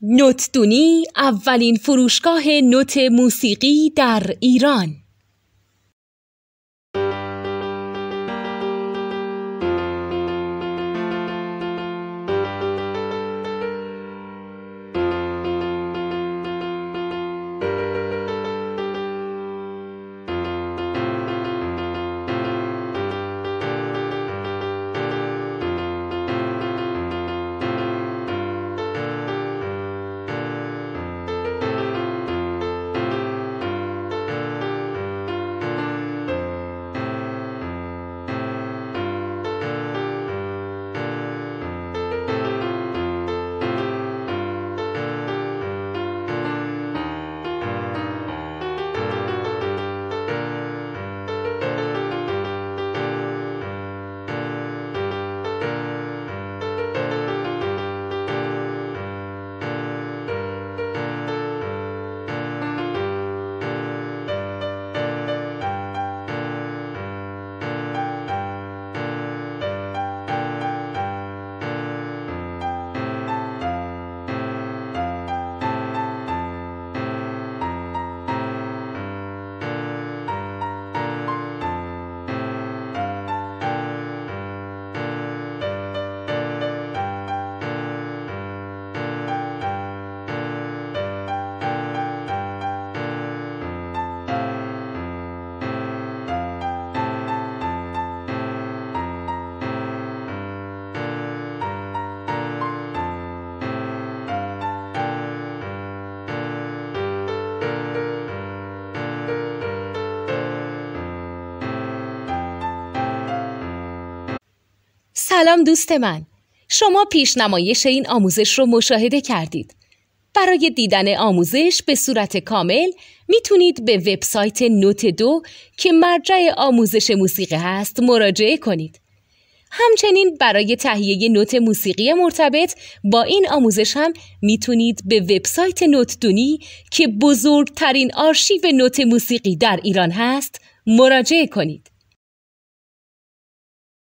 نوتدونی اولین فروشگاه نوت موسیقی در ایران. سلام دوست من، شما پیشنمایش این آموزش رو مشاهده کردید. برای دیدن آموزش به صورت کامل میتونید به وبسایت نوت 2 که مرجع آموزش موسیقی هست مراجعه کنید. همچنین برای تهیه نوت موسیقی مرتبط با این آموزش هم میتونید به وبسایت نوتدونی که بزرگترین آرشیو نوت موسیقی در ایران هست مراجعه کنید.